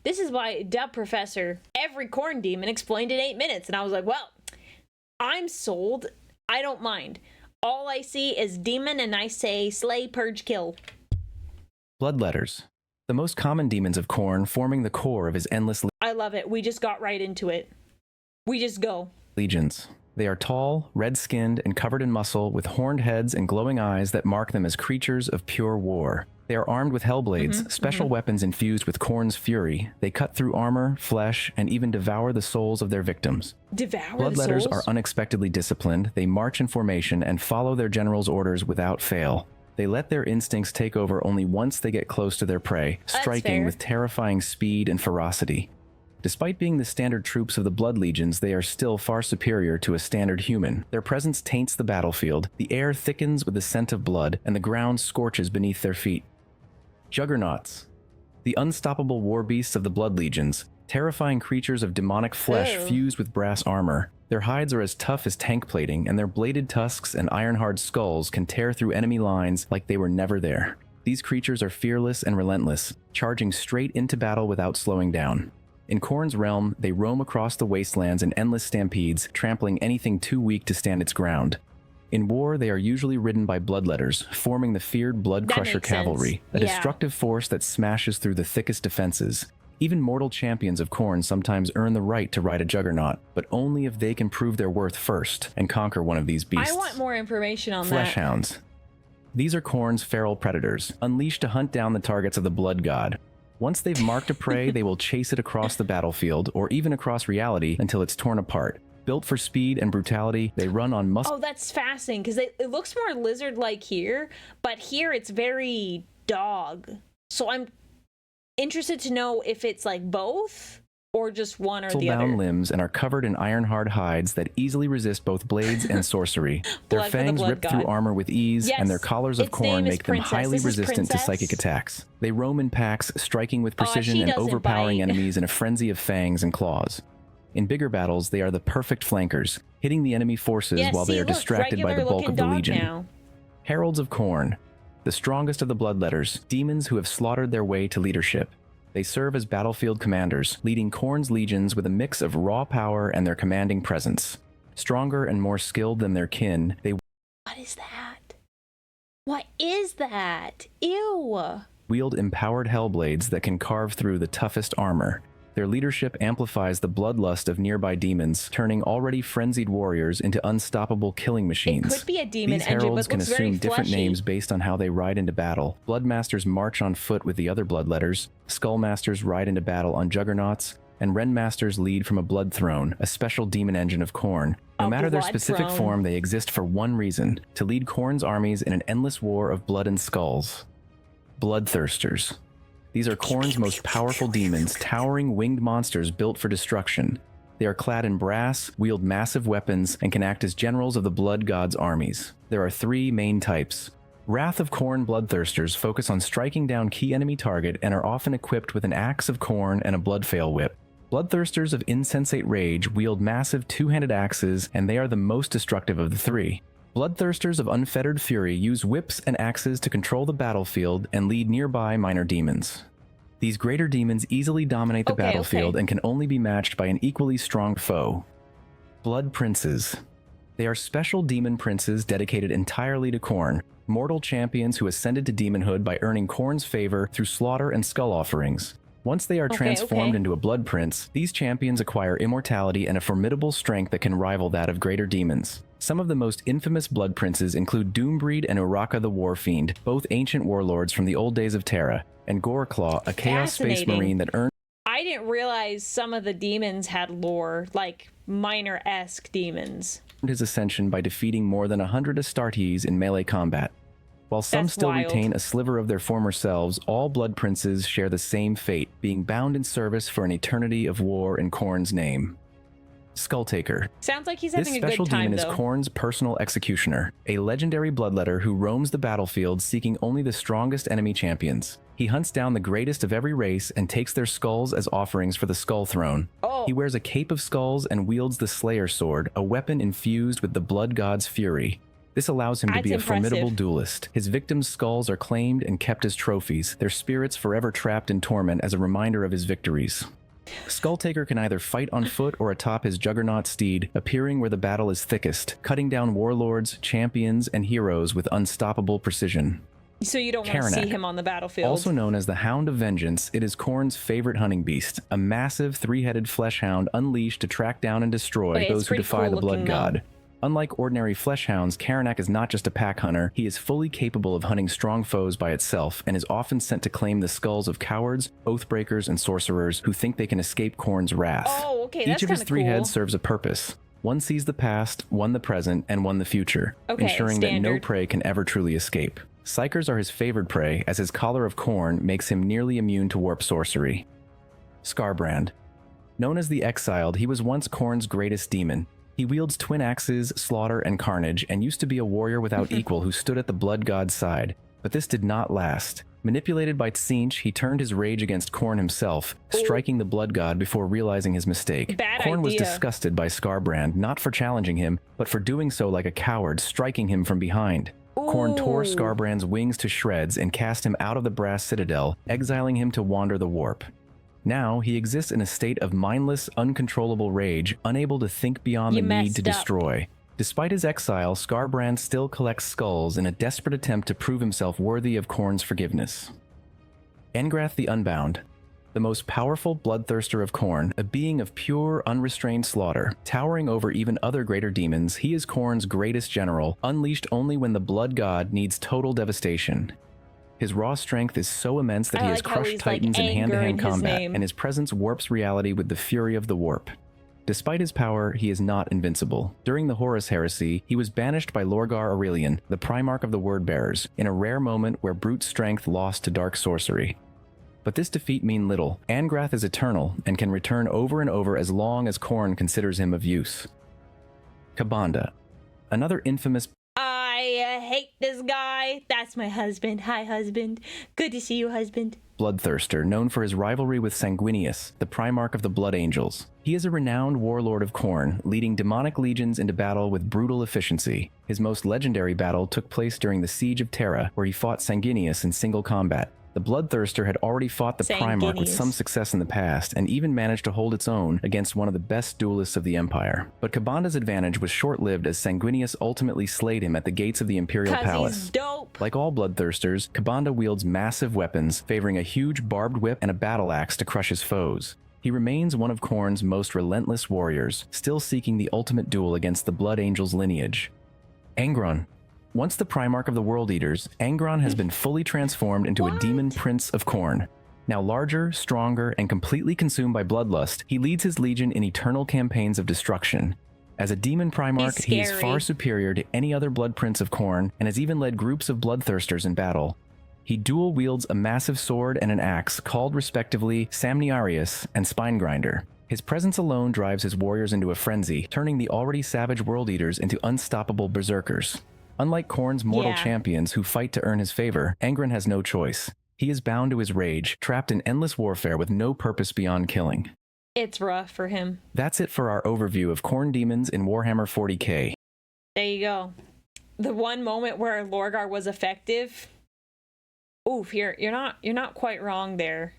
This is why Dub Professor, every Khorne demon explained in 8 minutes. And I was like, well, I'm sold. I don't mind. All I see is demon and I say slay, purge, kill. Bloodletters. The most common demons of Khorne, forming the core of his endless I love it. We just got right into it. We just go. legions. They are tall, red-skinned, and covered in muscle, with horned heads and glowing eyes that mark them as creatures of pure war. They are armed with hellblades, special weapons infused with Khorne's fury. They cut through armor, flesh, and even devour the souls of their victims. Devour Bloodletters the souls? are unexpectedly disciplined. They march in formation and follow their general's orders without fail. They let their instincts take over only once they get close to their prey, striking with terrifying speed and ferocity. Despite being the standard troops of the Blood Legions, they are still far superior to a standard human. Their presence taints the battlefield, the air thickens with the scent of blood, and the ground scorches beneath their feet. Juggernauts. The unstoppable war beasts of the Blood Legions, terrifying creatures of demonic flesh fused with brass armor. Their hides are as tough as tank plating, and their bladed tusks and iron-hard skulls can tear through enemy lines like they were never there. These creatures are fearless and relentless, charging straight into battle without slowing down. In Khorne's realm, they roam across the wastelands in endless stampedes, trampling anything too weak to stand its ground. In war, they are usually ridden by bloodletters, forming the feared Blood Crusher Cavalry, a destructive force that smashes through the thickest defenses. Even mortal champions of Khorne sometimes earn the right to ride a juggernaut, but only if they can prove their worth first and conquer one of these beasts. I want more information on Flesh hounds. These are Khorne's feral predators, unleashed to hunt down the targets of the Blood God. Once they've marked a prey, they will chase it across the battlefield, or even across reality, until it's torn apart. Built for speed and brutality, they run on muscle. Oh, that's fascinating, because it looks more lizard-like here, but here it's very dog. So I'm interested to know if it's like both, or just one or the other. Muscle-bound limbs and are covered in iron-hard hides that easily resist both blades and sorcery. Their fangs rip through armor with ease, and their collars of Khorne make them highly resistant to psychic attacks. They roam in packs, striking with precision and overpowering enemies in a frenzy of fangs and claws. In bigger battles, they are the perfect flankers, hitting the enemy forces while they are distracted by the bulk of the Legion. Heralds of Khorne, the strongest of the Bloodletters, demons who have slaughtered their way to leadership. They serve as battlefield commanders, leading Khorne's legions with a mix of raw power and their commanding presence. Stronger and more skilled than their kin, they What is that? What is that? Ew! wield empowered hellblades that can carve through the toughest armor. Their leadership amplifies the bloodlust of nearby demons, turning already frenzied warriors into unstoppable killing machines. It could be a demon These engine, heralds but can looks very assume different fleshy. names based on how they ride into battle. Bloodmasters march on foot with the other Bloodletters, Skullmasters ride into battle on Juggernauts, and Rendmasters lead from a Blood Throne, a special demon engine of Khorne. No matter their specific form, they exist for one reason: to lead Khorne's armies in an endless war of blood and skulls. Bloodthirsters. These are Khorne's most powerful demons, towering winged monsters built for destruction. They are clad in brass, wield massive weapons, and can act as generals of the Blood God's armies. There are 3 main types. Wrath of Khorne Bloodthirsters focus on striking down key enemy target and are often equipped with an axe of Khorne and a Bloodfale whip. Bloodthirsters of Insensate Rage wield massive 2-handed axes, and they are the most destructive of the 3. Bloodthirsters of Unfettered Fury use whips and axes to control the battlefield and lead nearby minor demons. These greater demons easily dominate the battlefield and can only be matched by an equally strong foe. Blood Princes. They are special demon princes dedicated entirely to Khorne, mortal champions who ascended to demonhood by earning Khorne's favor through slaughter and skull offerings. Once they are transformed into a Blood Prince, these champions acquire immortality and a formidable strength that can rival that of greater demons. Some of the most infamous Blood Princes include Doombreed and Uraka the Warfiend, both ancient warlords from the old days of Terra, and Goreclaw, a Chaos Space Marine that earned... I didn't realize some of the demons had lore, like minor-esque demons. ...his ascension by defeating more than 100 Astartes in melee combat. While some still retain a sliver of their former selves, all Blood Princes share the same fate, being bound in service for an eternity of war in Khorne's name. Skulltaker. Sounds like he's having a good time, This special demon is though. Khorne's personal executioner, a legendary bloodletter who roams the battlefield seeking only the strongest enemy champions. He hunts down the greatest of every race and takes their skulls as offerings for the Skull Throne. He wears a cape of skulls and wields the Slayer Sword, a weapon infused with the Blood God's fury. This allows him to That's be a impressive. formidable duelist. His victims' skulls are claimed and kept as trophies, their spirits forever trapped in torment as a reminder of his victories. Skulltaker can either fight on foot or atop his juggernaut steed, appearing where the battle is thickest, cutting down warlords, champions, and heroes with unstoppable precision. So you don't want to see him on the battlefield. Also known as the Hound of Vengeance, it is Khorne's favorite hunting beast, a massive three-headed flesh hound unleashed to track down and destroy those who defy the blood god. Unlike ordinary flesh hounds, Khorne is not just a pack hunter, he is fully capable of hunting strong foes by itself and is often sent to claim the skulls of cowards, oathbreakers, and sorcerers who think they can escape Khorne's wrath. Oh, okay, that's Each of his three cool. heads serves a purpose. One sees the past, one the present, and one the future, ensuring that no prey can ever truly escape. Psykers are his favored prey, as his collar of Khorne makes him nearly immune to warp sorcery. Skarbrand. Known as the Exiled, he was once Khorne's greatest demon. He wields twin axes, slaughter, and carnage, and used to be a warrior without equal who stood at the blood god's side. But this did not last. Manipulated by Tzeentch, he turned his rage against Khorne himself, striking the blood god before realizing his mistake. Khorne was disgusted by Skarbrand, not for challenging him, but for doing so like a coward, striking him from behind. Khorne tore Skarbrand's wings to shreds and cast him out of the Brass Citadel, exiling him to wander the warp. Now, he exists in a state of mindless, uncontrollable rage, unable to think beyond the need to destroy. Despite his exile, Skarbrand still collects skulls in a desperate attempt to prove himself worthy of Khorne's forgiveness. Engrath the Unbound. The most powerful bloodthirster of Khorne, a being of pure, unrestrained slaughter. Towering over even other greater demons, he is Khorne's greatest general, unleashed only when the blood god needs total devastation. His raw strength is so immense that he has crushed titans in hand-to-hand combat, and his presence warps reality with the fury of the warp. Despite his power, he is not invincible. During the Horus Heresy, he was banished by Lorgar Aurelian, the Primarch of the Wordbearers, in a rare moment where brute strength lost to dark sorcery. But this defeat means little. Engrath is eternal, and can return over and over as long as Khorne considers him of use. Kabanda. Another infamous... I hate this guy. That's my husband. Hi, husband. Good to see you, husband. Bloodthirster, known for his rivalry with Sanguinius, the Primarch of the Blood Angels. He is a renowned warlord of Khorne, leading demonic legions into battle with brutal efficiency. His most legendary battle took place during the Siege of Terra, where he fought Sanguinius in single combat. The Bloodthirster had already fought the Primarch with some success in the past, and even managed to hold its own against one of the best duelists of the Empire. But Kabanda's advantage was short-lived as Sanguinius ultimately slayed him at the gates of the Imperial Palace. He's dope. Like all Bloodthirsters, Kabanda wields massive weapons, favoring a huge barbed whip and a battle axe to crush his foes. He remains one of Khorne's most relentless warriors, still seeking the ultimate duel against the Blood Angel's lineage. Angron. Once the Primarch of the World Eaters, Angron has been fully transformed into a demon prince of Khorne. Now larger, stronger, and completely consumed by bloodlust, he leads his legion in eternal campaigns of destruction. As a demon Primarch, he is far superior to any other blood prince of Khorne, and has even led groups of bloodthirsters in battle. He dual wields a massive sword and an axe, called respectively Samniarius and Spinegrinder. His presence alone drives his warriors into a frenzy, turning the already savage World Eaters into unstoppable berserkers. Unlike Khorne's mortal champions who fight to earn his favor, Angron has no choice. He is bound to his rage, trapped in endless warfare with no purpose beyond killing. It's rough for him. That's it for our overview of Khorne demons in Warhammer 40k. There you go. The one moment where Lorgar was effective. Oof, you're not quite wrong there.